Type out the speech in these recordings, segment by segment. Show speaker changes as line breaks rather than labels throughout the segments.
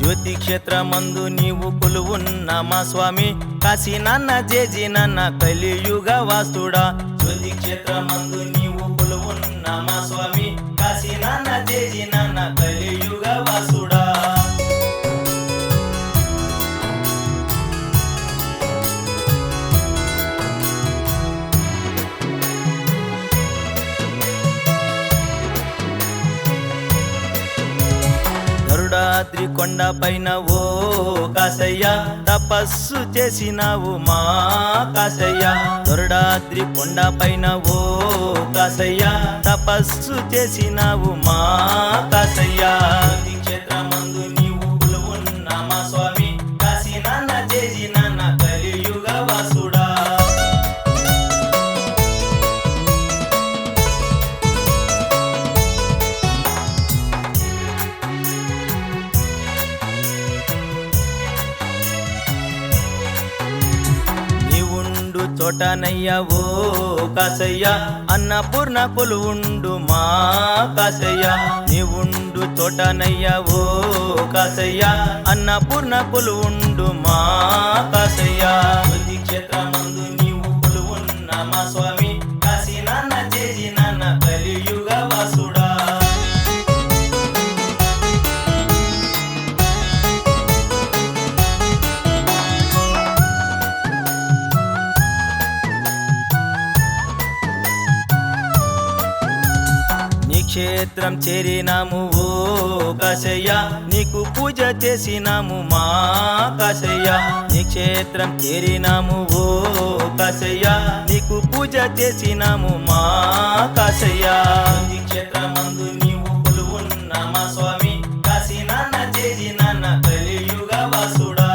జ్యోతి క్షేత్రమందు నీవు కొలువున్న మా స్వామి కాశీ నాన్న జేజీ నాన్న కలియుగ వాస్తుడా జ్యోతి క్షేత్రమందు నీవు కొలువున్న మా స్వామి కాశీ నాన్న జేజీ నాన్న కలియుగ వాసుడా గరుడాద్రి కొండ పైన ఓ కాశయ్య తపస్సు చేసినావు మా కాశయ్య గరుడాద్రి కొండ పైన ఓ కాశయ్య తపస్సు చేసినావు మా కాశయ్య క్షేత్రమందు నీవు కొలువున్న మా స్వామి కాశీ నాన్న జేజీ నాన్న కలియుగ వాసుడా చోటనయ్య ఓ కాశయ్య అన్నపూర్ణ కొలువుండు మా కాశయ్య నీవుండు చోటనయ్య ఓ కాశయ్య అన్నపూర్ణ కొలువుండు మా కాశయ్య క్షేత్రమందు నీవు కొలువున్న మా స్వామి కాశీ నాన్న జేజీ నాన్న కలియుగ వాసుడా క్షేత్రం చేరినాము ఓ కాశయ్య నీకు పూజ చేసినాము మా కాశయ్య నీ క్షేత్రం చేరినాము ఓ కాశయ్య నీకు పూజ చేసినాము మా కాశయ్య క్షేత్రమందు నీవు కొలువున్న మా స్వామి కాశీ నాన్న జేజీ నాన్న కలియుగ వాసుడా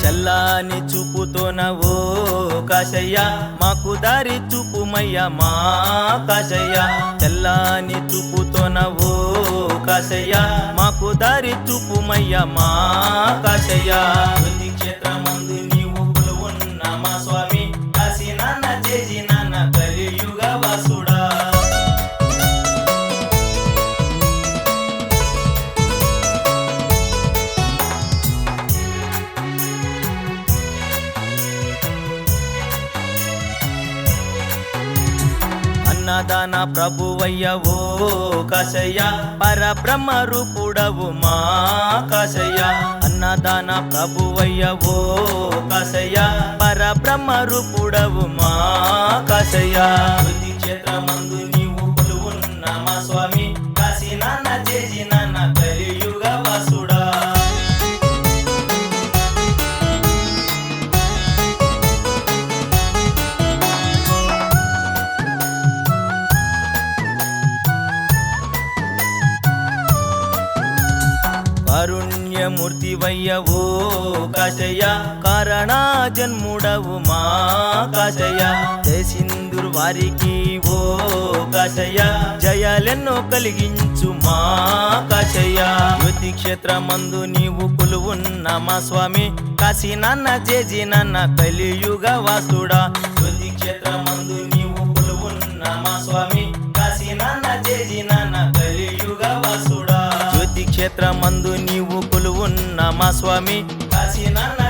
చల్లాని చూపుతోన ఓ కాశయ్య మాకు దారి చూపుమయ్య మా కాశయ్య చల్లాని చూపుతోన ఓ కాశయ్య మాకు దారి చూపుమయ్య మా కాశయ్య క్షేత్రమందు నీవు కొలువున్న మా స్వామి కాశీ నాన్న జేజీ నాన్న కలియుగ వాసుడా అన్నదాన ప్రభువయ్య ఓ కాశయ్య పరబ్రహ్మ రూపుడవు మా కాశయ్య అన్నదాన ప్రభువయ్య ఓ కాశయ్య పరబ్రహ్మ రూపుడవు మా కాశయ్య క్షేత్రమందు నీవు కొలువున్న మా స్వామి కాశీ నాన్న జేజీ నాన్న కలియుగ వాసుడా కారుణ్యమూర్తివయ్య ఓ కాశయ్య కారణ జన్ముడవు మా కాశయ్య జయసింధురు వారికి ఓ కాశయ్య జయాలెన్నో కలిగించు మా కాశయ్య జ్యోతి క్షేత్రమందు నీవు కొలువున్న మా స్వామి కాశీ నాన్న జేజీ నాన్న కలియుగ వాసుడా జ్యోతి క్షేత్రమందు నీవు కొలువున్న మా స్వామి కాశీ నాన్న జేజీ నాన్న కలియుగ వాసుడా క్షేత్రమందు నీవు కొలువున్న మా స్వామి కాశీ నాన్న